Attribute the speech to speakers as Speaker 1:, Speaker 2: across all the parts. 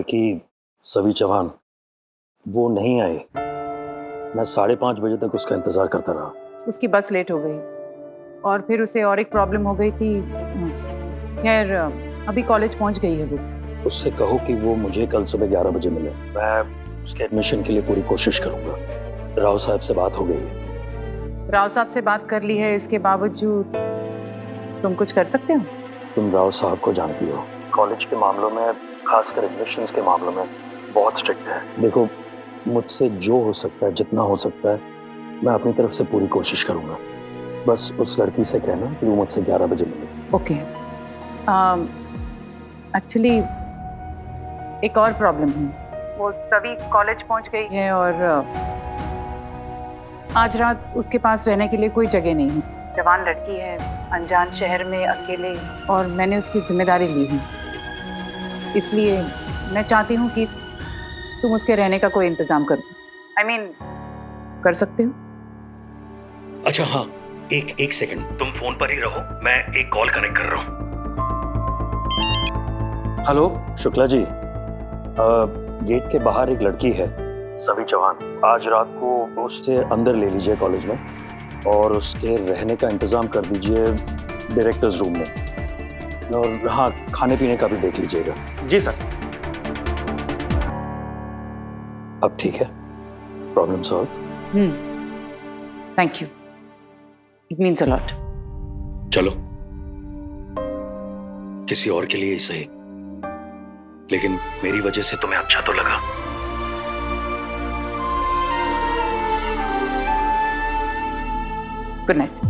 Speaker 1: लड़की सवी चौहान वो नहीं आई। मैं 5:30 बजे तक उसका इंतजार करता रहा।
Speaker 2: उसकी बस लेट हो गई और फिर उसे और एक प्रॉब्लम हो गई थी। खैर अभी कॉलेज पहुंच गई है वो।
Speaker 1: उससे कहो कि वो मुझे कल सुबह 11 बजे मिले। मैं उसके एडमिशन के लिए पूरी कोशिश करूंगा। राव साहब से बात हो गई है।
Speaker 2: राव साहब से बात कर ली है, इसके बावजूद तुम कुछ कर सकते हो?
Speaker 1: तुम राव साहब को जानती हो, कॉलेज के मामलों में, खासकर एडमिशन्स के मामलों में बहुत स्ट्रिक्ट है। देखो, मुझसे जो हो सकता है, जितना हो सकता है, मैं अपनी तरफ से पूरी कोशिश करूंगा। बस उस लड़की से कहना कि वो मुझसे 11 बजे मिले।
Speaker 2: ओके। एक्चुअली एक और प्रॉब्लम है। वो सभी कॉलेज पहुंच गई है और आज रात उसके पास रहने के लिए कोई जगह नहीं है। जवान लड़की है, अनजान शहर में अकेले, और मैंने उसकी जिम्मेदारी ली है। इसलिए मैं चाहती हूँ कि तुम उसके रहने का कोई इंतजाम करो। I mean, कर सकते हो?
Speaker 1: अच्छा हाँ, एक सेकंड, तुम फोन पर ही रहो, मैं एक कॉल कनेक्ट कर रहा हूँ। हेलो शुक्ला जी, गेट के बाहर एक लड़की है, सवी चौहान। आज रात को उससे अंदर ले लीजिए कॉलेज में, और उसके रहने का इंतजाम कर दीजिए डायरेक्टर्स रूम में। और हाँ, खाने पीने का भी देख लीजिएगा।
Speaker 3: जी सर।
Speaker 1: अब ठीक है, problem solve.
Speaker 2: Thank you, it means a lot.
Speaker 1: चलो, किसी और के लिए ही सही, लेकिन मेरी वजह से तुम्हें अच्छा तो लगा।
Speaker 2: Good night.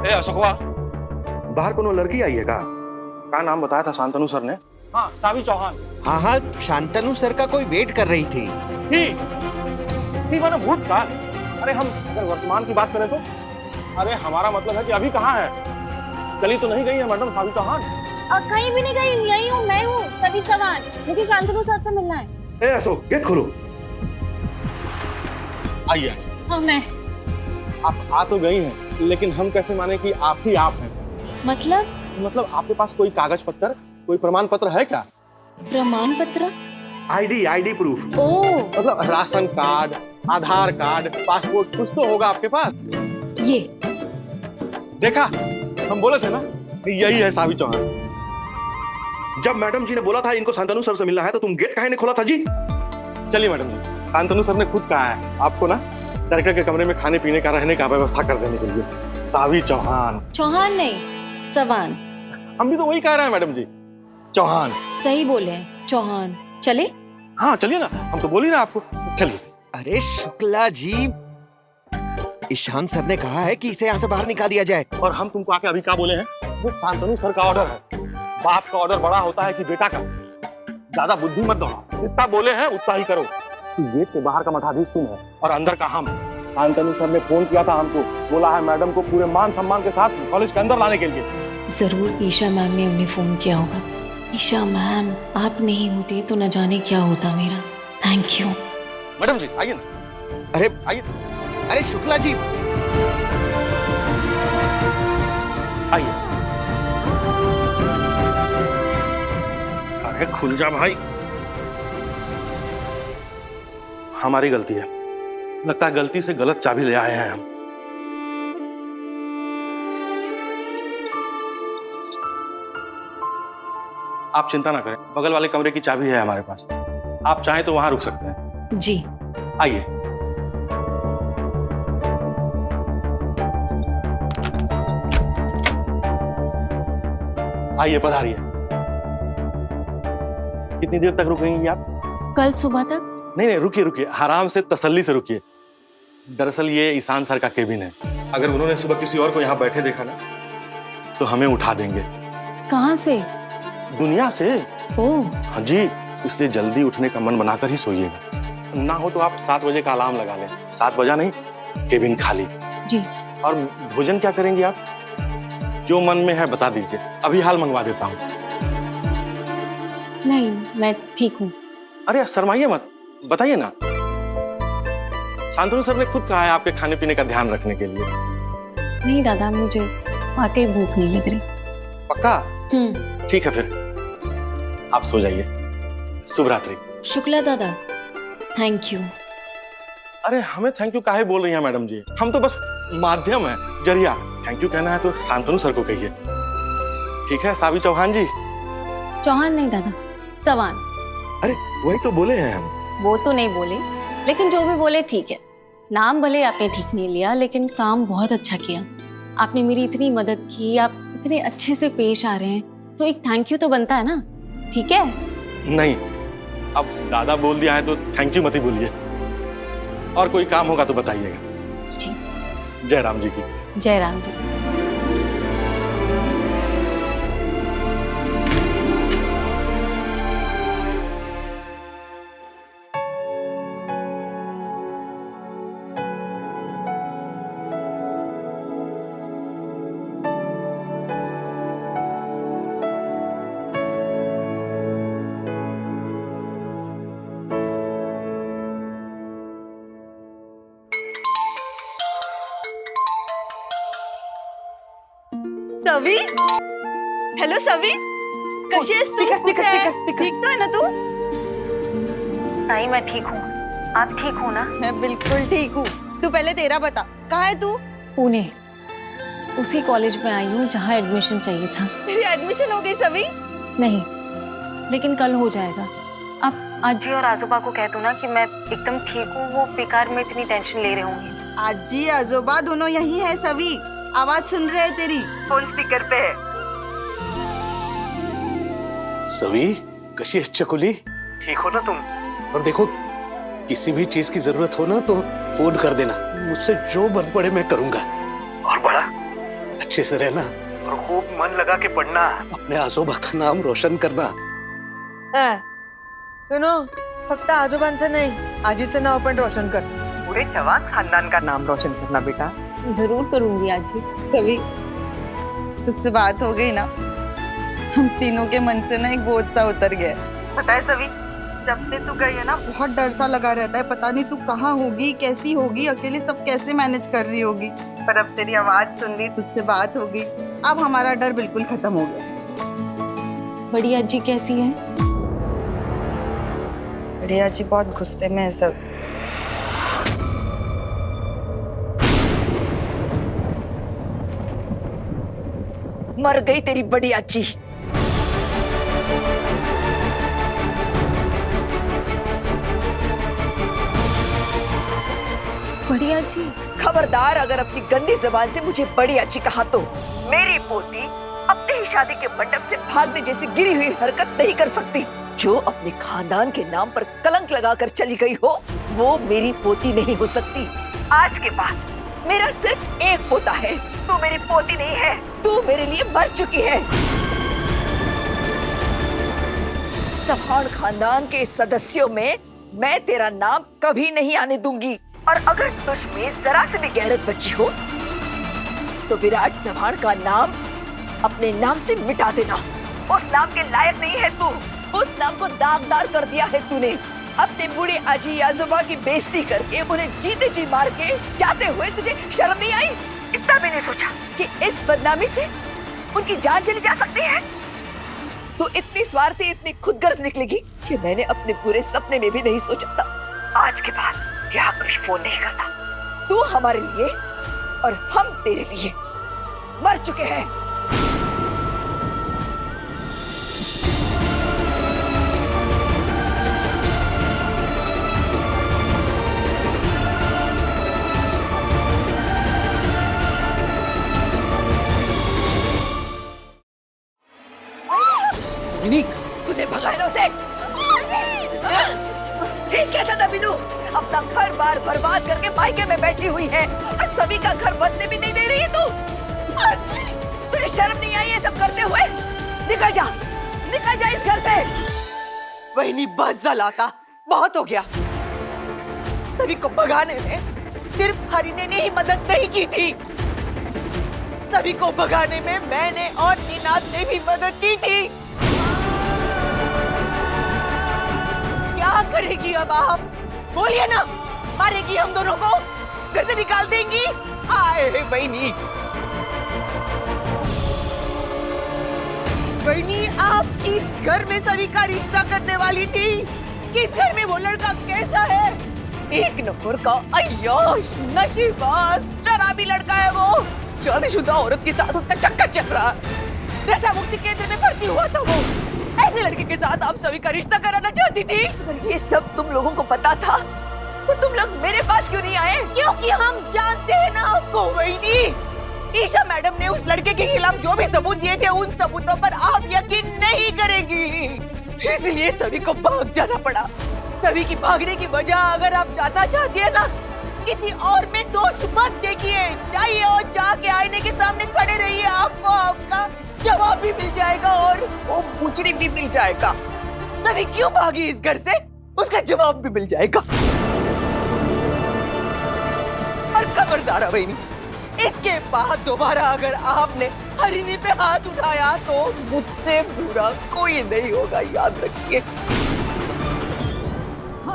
Speaker 3: ए अशोकवा, बाहर कोनो लड़की आई है का नाम बताया था शांतनु सर ने?
Speaker 4: हाँ, सावी चौहान।
Speaker 5: हाँ हाँ, शांतनु सर का कोई वेट कर रही थी।
Speaker 4: ही माने भूतकाल। अरे हम अगर वर्तमान की बात करें तो, अरे हमारा मतलब है कि अभी कहाँ है? चली तो नहीं गई है मैडम सावी चौहान?
Speaker 6: कहीं भी नहीं गई, यही हूँ, मैं हूँ सवी चौहान। मुझे शांतनु सर से मिलना है।
Speaker 3: ए अशोक, गेट खोलो।
Speaker 4: आइए।
Speaker 6: हाँ मैं।
Speaker 4: आप आ तो गई हैं, लेकिन हम कैसे माने कि आप ही आप हैं?
Speaker 6: मतलब
Speaker 4: आपके पास कोई कागज पत्र, कोई प्रमाण पत्र है क्या?
Speaker 6: प्रमाण पत्र?
Speaker 3: ID proof.
Speaker 6: ओ,
Speaker 4: मतलब ration card, Aadhaar card, passport, कुछ तो होगा आपके पास।
Speaker 6: ये
Speaker 4: देखा, हम बोले थे ना, यही है सावी चौहान।
Speaker 3: जब मैडम जी ने बोला था इनको शांतनु सर से मिलना है, तो तुम गेट काहे नहीं खोला था जी?
Speaker 4: चलिए मैडम जी, शांतनु सर ने खुद कहा है आपको ना डायरेक्टर के कमरे में खाने पीने का, रहने का व्यवस्था कर देने के लिए। सावी चौहान।
Speaker 6: चौहान नहीं, चौहान।
Speaker 4: हम भी तो वही कह रहे हैं मैडम जी, चौहान।
Speaker 6: सही बोले हैं, चौहान। चले?
Speaker 4: हाँ चलिए ना, हम तो बोल ही रहे आपको, चलिए।
Speaker 5: अरे शुक्ला जी, ईशान सर ने कहा है कि इसे यहाँ से बाहर निकाल दिया जाए।
Speaker 4: और हम तुमको आके अभी क्या बोले हैं? वो शांतनु सर का ऑर्डर है। बाप का ऑर्डर बड़ा होता है कि बेटा का। ज्यादा बुद्धि मत दौड़ाओ, जितना बोले हैं उतना ही करो। गेट के बाहर का मठाधीश तुम है और अंदर का हम। शांतनु सर ने फोन किया था हमको, बोला है मैडम को पूरे मान सम्मान के साथ कॉलेज के अंदर लाने के लिए।
Speaker 6: जरूर ईशा मैम ने उन्हें फोन किया होगा। ईशा मैम, आप नहीं होती तो न जाने क्या होता मेरा। Thank you.
Speaker 4: मैडम जी आइए ना।
Speaker 5: अरे
Speaker 4: आइए,
Speaker 5: अरे शुक्ला जी,
Speaker 4: आइए। अरे खुल जा भाई। हमारी गलती है, लगता है गलती से गलत चाबी ले आए हैं हम। आप चिंता ना करें, बगल वाले कमरे की चाबी है हमारे पास। आप चाहें तो वहां रुक सकते हैं।
Speaker 6: जी।
Speaker 4: आइए। आइए, पधारिए। कितनी देर तक रुकेंगी आप?
Speaker 6: कल सुबह तक।
Speaker 4: नहीं, रुकिए, आराम से, तसल्ली से रुकिए। दरअसल ये ईशान सर का केबिन है। अगर उन्होंने सुबह किसी और को यहाँ बैठे देखा ना, तो हमें उठा देंगे।
Speaker 6: कहाँ से?
Speaker 4: दुनिया से।
Speaker 6: ओह।
Speaker 4: हाँ जी, इसलिए जल्दी उठने का मन बनाकर ही सोइएगा। ना हो तो आप 7 बजे का अलार्म लगा लें। 7 बजा नहीं, केबिन खाली।
Speaker 6: जी।
Speaker 4: और भोजन क्या करेंगी आप? जो मन में है बता दीजिए, अभी हाल मंगवा देता हूँ।
Speaker 6: नहीं, मैं ठीक हूँ।
Speaker 3: अरे शर्माइए मत, बताइए ना। शांतनु सर ने खुद कहा है आपके खाने पीने का ध्यान रखने के लिए।
Speaker 6: नहीं दादा, मुझे वाकई भूख नहीं लग रही।
Speaker 3: पक्का? ठीक है फिर आप सो जाइए। शुभ रात्रि।
Speaker 6: शुक्ला दादा, थैंक यू।
Speaker 3: अरे हमें थैंक यू काहे बोल रही हैं मैडम जी? हम तो बस माध्यम है, जरिया। थैंक यू कहना है तो शांतनु सर को कहिए। ठीक है सावी चौहान जी?
Speaker 6: चौहान नहीं दादा, चौहान।
Speaker 3: अरे वही तो बोले हैं हम।
Speaker 6: वो तो नहीं बोले, लेकिन जो भी बोले ठीक है। नाम भले आपने ठीक नहीं लिया, लेकिन काम बहुत अच्छा किया। आपने मेरी इतनी मदद की, आप इतने अच्छे से पेश आ रहे हैं, तो एक थैंक यू तो बनता है ना। ठीक है?
Speaker 3: नहीं, अब दादा बोल दिया है तो थैंक यू मत ही बोलिए। और कोई काम होगा तो बताइएगा।
Speaker 6: जी।
Speaker 3: जय राम जी की।
Speaker 6: जय राम जी।
Speaker 7: सवी, हेलो सवी, कशी आहेस तू? कुठे आहे? ठीक तो है ना तू?
Speaker 6: नहीं, मैं ठीक हूँ। आप ठीक हो ना?
Speaker 7: मैं बिल्कुल ठीक हूँ। तू पहले तेरा बता, कहाँ है तू?
Speaker 6: पुणे, उसी कॉलेज में आई हूँ जहाँ एडमिशन चाहिए था।
Speaker 7: तेरी एडमिशन हो गई सवी?
Speaker 6: नहीं, लेकिन कल हो जाएगा। आप आजी और आजोबा को कह दो ना कि मैं एकदम ठीक हूँ। वो बेकार में इतनी टेंशन ले रहे होंगे।
Speaker 7: आजी आजोबा दोनों यही है सवी। आवाज सुन रहे हैं तेरी, फोन स्पीकर पे है।
Speaker 8: सवी, कशी आहेस चकुली? ठीक हो ना तुम? और देखो, किसी भी चीज की जरूरत हो ना तो फोन कर देना। मुझसे जो बन पड़े मैं करूंगा। और बड़ा अच्छे से रहना और खूब मन लगा के पढ़ना। अपने आजोबा का नाम रोशन करना।
Speaker 7: सुनो, फक्त आजोबांचं नाही, आजीचं नाव पण रोशन कर। पूरे चव्हाण खानदान का नाम रोशन करना बेटा।
Speaker 6: जरूर करूंगी आजी।
Speaker 7: सभी, तुझसे बात हो गई ना, हम तीनों के मन से ना एक बोझ सा उतर गया। पता है सभी, जब से तू गई है ना, बहुत डर सा लगा रहता है। पता नहीं तू कहाँ होगी, कैसी होगी, अकेले सब कैसे मैनेज कर रही होगी। पर अब तेरी आवाज सुन ली, तुझसे बात हो गई, अब हमारा डर बिल्कुल खत्म हो गया।
Speaker 6: बड़ी आजी कैसी है?
Speaker 7: बड़ी आजी बहुत गुस्से में है सब। मर गई तेरी बड़ी आजी।
Speaker 6: बड़ी आजी?
Speaker 9: खबरदार अगर अपनी गंदी जबान से मुझे बड़ी आजी कहा तो। मेरी पोती अपनी ही शादी के मंडप से भागने जैसी गिरी हुई हरकत नहीं कर सकती। जो अपने खानदान के नाम पर कलंक लगाकर चली गई हो, वो मेरी पोती नहीं हो सकती। आज के बाद मेरा सिर्फ एक पोता है। तू मेरी पोती नहीं है, तू मेरे लिए मर चुकी है। चौहान खानदान के सदस्यों में मैं तेरा नाम कभी नहीं आने दूंगी। और अगर तुझ में जरा से भी गैरत बची हो तो विराट चौहान का नाम अपने नाम से मिटा देना। उस नाम के लायक नहीं है तू। उस नाम को दागदार कर दिया है तूने। अपने बूढ़े आजी आजोबा की बेइज्जती करके, उन्हें जीते जी मार के जाते हुए तुझे शर्म नहीं आई? इतना भी नहीं सोचा कि इस बदनामी से उनकी जान चली जा सकती है? तू इतनी स्वार्थी, इतनी खुदगर्ज निकलेगी कि मैंने अपने पूरे सपने में भी नहीं सोचा था। आज के बाद यहाँ कभी फोन नहीं करता। तू हमारे लिए और हम तेरे लिए मर चुके हैं। तूने भगाया ना उसे? ठीक कहता था बिनू, अपना घर बार बर्बाद करके मायके में बैठी हुई है और सभी का घर बसने भी नहीं दे रही है तू। तुझे शर्म नहीं आई ये सब करते हुए? निकल जा इस घर से।
Speaker 7: वही बस जलाता, बहुत हो गया। सभी को भगाने में सिर्फ हरिने ने ही मदद नहीं की थी, सभी को भगाने में मैंने और नीनाद ने भी मदद की थी। क्या
Speaker 9: करेगी अब आप? बोलिए ना, मारेगी हम दोनों को? घर से निकाल देंगी? आए बहनी, बहनी आप किस घर में सभी का रिश्ता करने वाली थी? किस घर में वो लड़का कैसा है? एक नंबर का अय्याश, नशेबाज, शराबी लड़का है वो। शादीशुदा औरत के साथ उसका चक्कर चल रहा है। नशा मुक्ति केंद्र में भर्ती हुआ था वो। ऐसे लड़के के साथ आप सभी का रिश्ता कराना चाहती थी? अगर ये सब तुम लोगों को पता था तो तुम लोग मेरे पास क्यों नहीं आए? क्योंकि हम जानते हैं ना आपको वहीनी। ईशा मैडम ने उस लड़के के खिलाफ जो भी सबूत दिए थे उन सबूतों पर आप यकीन नहीं करेंगी, इसलिए सभी को भाग जाना पड़ा। सभी की भागने की वजह अगर आप जानना चाहती है ना, किसी और में दोष मत देखिए, जाइए और जाके आईने के सामने खड़े रहिए, आपको आपका जवाब भी मिल जाएगा और वो पूछने भी मिल जाएगा। सभी क्यों भागी इस घर से, उसका जवाब भी मिल जाएगा। और खबरदार बहनी, इसके बाद दोबारा अगर आपने हरिणी पे हाथ उठाया तो मुझसे बुरा कोई नहीं होगा, याद रखिए।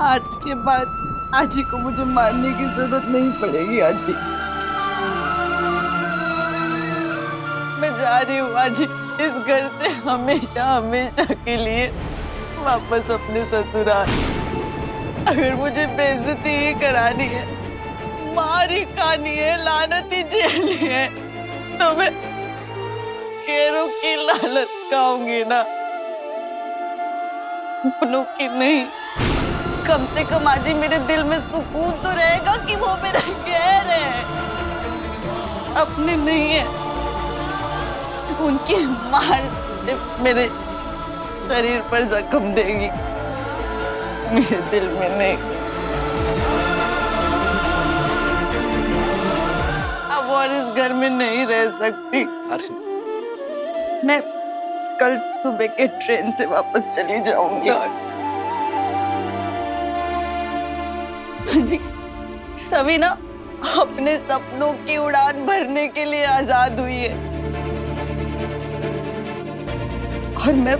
Speaker 7: आज के बाद आजी को मुझे मारने की जरूरत नहीं पड़ेगी। आजी, मैं जा रही हूँ आजी, इस घर से हमेशा हमेशा के लिए वापस अपने ससुराल। अगर मुझे बेइज्जती ही करानी है, मार ही खानी है, लानत ही झेलनी है, तो मैं केरों की लानत खाऊंगी ना, अपनों की नहीं। कम से कम आज ही मेरे दिल में सुकून तो रहेगा कि वो मेरा गैर है, अपने नहीं है। उनकी मार मेरे शरीर पर जख्म देगी, मेरे दिल में नहीं। अब और इस घर में नहीं रह सकती। मैं कल सुबह के ट्रेन से वापस चली जाऊंगी। जी, सभी ना अपने सपनों की उड़ान भरने के लिए आजाद हुई है, और मैं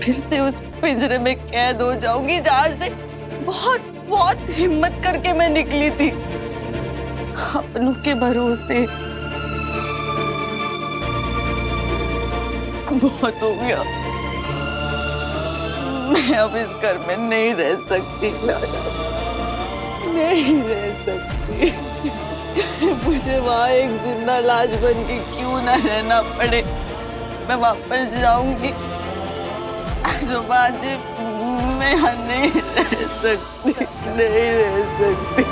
Speaker 7: फिर से उस पिंजरे में कैद हो जाऊंगी जहां से बहुत बहुत हिम्मत करके मैं निकली थी, अपनों के भरोसे। बहुत हो गया, मैं अब इस घर में नहीं रह सकती, नहीं रह सकती। चाहे मुझे वहां एक जिंदा लाश बन के क्यों ना रहना पड़े, मैं वापस जाऊंगी। जो बाजी मैं यहाँ नहीं रह सकती, नहीं रह सकती।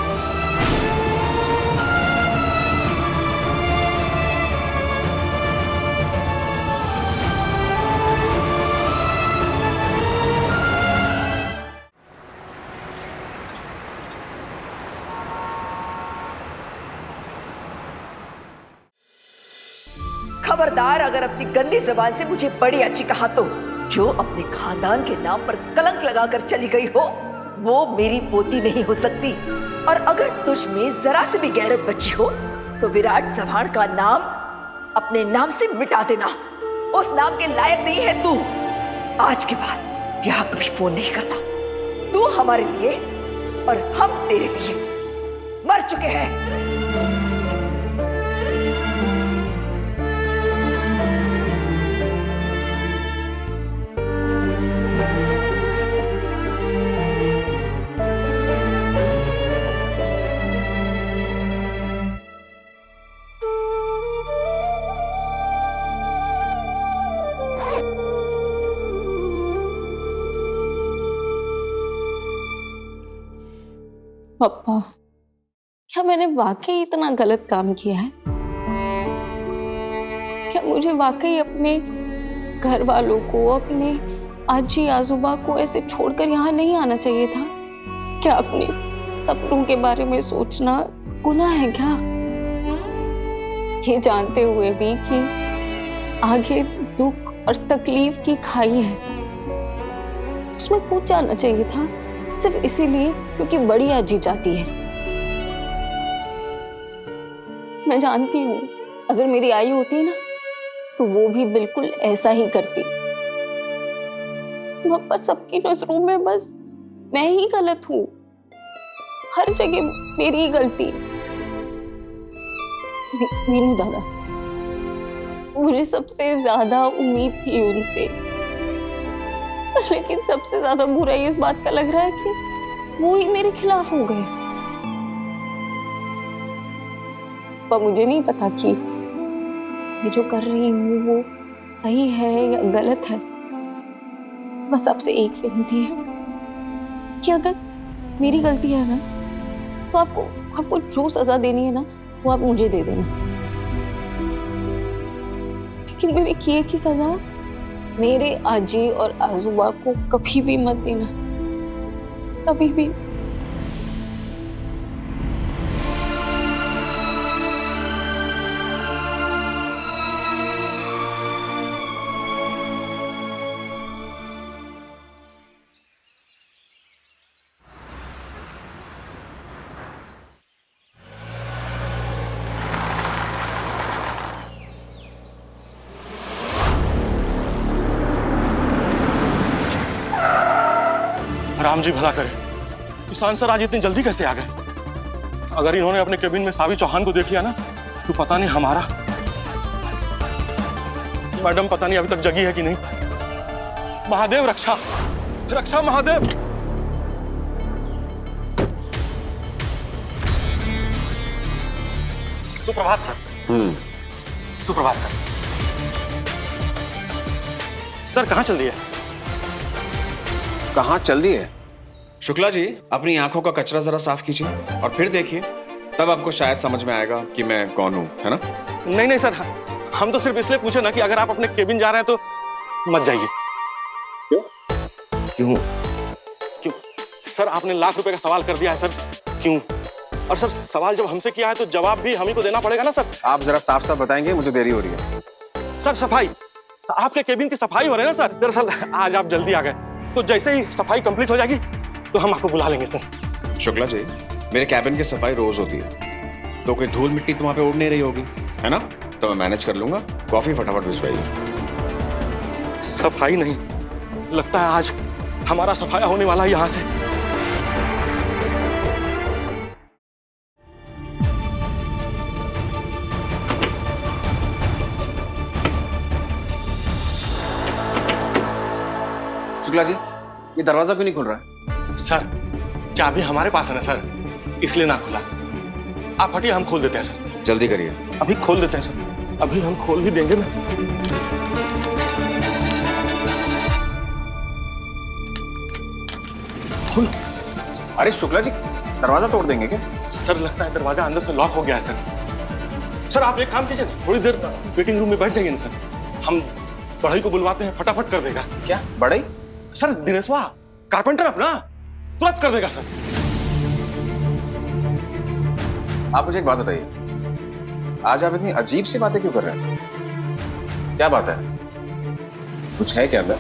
Speaker 9: खबरदार, अगर अपनी गंदी जबान से मुझे बड़ी अच्छी कहा तो जो अपने खानदान के नाम पर कलंक लगाकर चली गई हो वो मेरी पोती नहीं हो सकती। और अगर तुझ में जरा से भी गैरत बची हो तो विराट चव्हाण का नाम अपने नाम से मिटा देना। उस नाम के लायक नहीं है तू। आज के बाद यहाँ कभी फोन नहीं करना। तू हमारे लिए और हम तेरे लिए मर चुके हैं।
Speaker 6: पापा, क्या मैंने वाकई इतना गलत काम किया है? क्या मुझे वाकई अपने घर वालों को, अपने आजी आजूबा को ऐसे छोड़कर यहाँ नहीं आना चाहिए था? क्या अपने सपनों के बारे में सोचना गुनाह है क्या? ये जानते हुए भी कि आगे दुख और तकलीफ की खाई है, उसमें कूद जाना चाहिए था सिर्फ इसीलिए क्योंकि बड़ी आजी चाहती है। मैं जानती हूँ अगर मेरी आई होती ना तो वो भी बिल्कुल ऐसा ही करती। पापा सबकी नजरों में बस मैं ही गलत हूँ, हर जगह मेरी ही गलती। मीनू दादा, मुझे सबसे ज्यादा उम्मीद थी उनसे, लेकिन सबसे ज्यादा बुरा इस बात का लग रहा है कि वो ही मेरे खिलाफ हो गए। पर मुझे नहीं पता कि मैं जो कर रही हूँ वो सही है या गलत है। बस आपसे एक विनती है कि अगर मेरी गलती है ना, तो आपको जो सजा देनी है ना, वो आप मुझे दे देना। लेकिन मेरे किए की सजा मेरे आजी और आजूबा को कभी भी मत देना, कभी भी।
Speaker 3: राम जी भला करे, किसान सर आज इतनी जल्दी कैसे आ गए? अगर इन्होंने अपने केबिन में सावी चौहान को देख लिया ना, तो पता नहीं हमारा। मैडम पता नहीं अभी तक जगी है कि नहीं। महादेव रक्षा, रक्षा महादेव। सुप्रभात सर। सुप्रभात सर। सर कहाँ चल दिए?
Speaker 10: कहाँ चल दिए? शुक्ला जी, अपनी आंखों का कचरा जरा साफ कीजिए और फिर देखिए, तब आपको शायद समझ में आएगा कि मैं कौन हूं, है ना?
Speaker 3: नहीं नहीं सर, हम तो सिर्फ इसलिए पूछे ना कि अगर आप अपने केबिन जा रहे हैं तो मत जाइए।
Speaker 10: क्यों?
Speaker 3: क्यों? क्यों? सर आपने लाख रुपए का सवाल कर दिया है सर, क्यों? और सर सवाल जब हमसे किया है तो जवाब भी हम ही को देना पड़ेगा ना सर।
Speaker 10: आप जरा साफ साफ बताएंगे, मुझे देरी हो रही है।
Speaker 3: सर सफाई, आपके केबिन की सफाई हो रही है ना सर। दरअसल आज आप जल्दी आ गए, तो जैसे ही सफाई कंप्लीट हो जाएगी तो हम आपको बुला लेंगे सर।
Speaker 10: शुक्ला जी, मेरे कैबिन की सफाई रोज होती है, तो कोई धूल मिट्टी तो वहां पे उड़ नहीं रही होगी, है ना? तो मैं मैनेज कर लूंगा। कॉफी फटाफट भिजवाइए।
Speaker 3: सफाई नहीं, लगता है आज हमारा सफाया होने वाला है यहाँ से।
Speaker 10: शुक्ला जी, ये दरवाजा क्यों नहीं खुल रहा है?
Speaker 3: सर चाबी हमारे पास है ना सर, इसलिए ना खुला। आप हटिए, हम खोल देते हैं सर।
Speaker 10: जल्दी करिए।
Speaker 3: अभी खोल देते हैं सर, अभी हम खोल ही देंगे ना। खोल।
Speaker 10: अरे शुक्ला जी, दरवाजा तोड़ देंगे क्या?
Speaker 3: सर लगता है दरवाजा अंदर से लॉक हो गया है सर। सर आप एक काम कीजिए ना, थोड़ी देर वेटिंग रूम में बैठ जाइए ना सर, हम बढ़ई को बुलवाते हैं, फटाफट कर देगा।
Speaker 10: क्या बढ़ई?
Speaker 3: सर दिनेशवा कारपेंटर अपना तुरंत कर देगा सर।
Speaker 10: आप मुझे एक बात बताइए, आज आप इतनी अजीब सी बातें क्यों कर रहे हैं? क्या बात है? कुछ है क्या अंदर?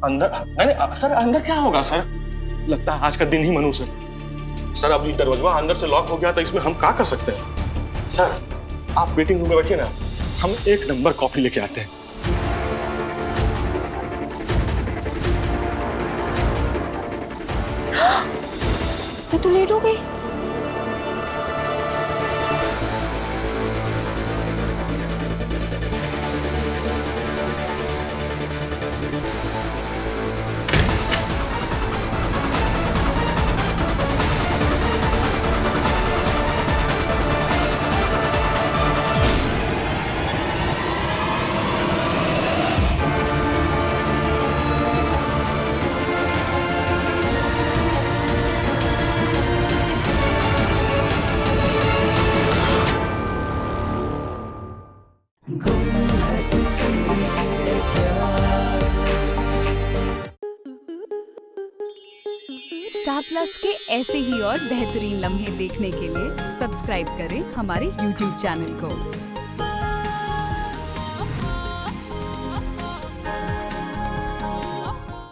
Speaker 3: अंदर नहीं सर, अंदर क्या होगा सर? लगता है आज का दिन ही मनूस है सर। अभी दरवाजा अंदर से लॉक हो गया, तो इसमें हम क्या कर सकते हैं? सर आप वेटिंग रूम में बैठिए ना, हम एक नंबर कॉफी लेके आते हैं।
Speaker 6: मैं तो लेट हो गई।
Speaker 11: स्टार प्लस के ऐसे ही और बेहतरीन लम्हे देखने के लिए सब्सक्राइब करें हमारे YouTube चैनल को।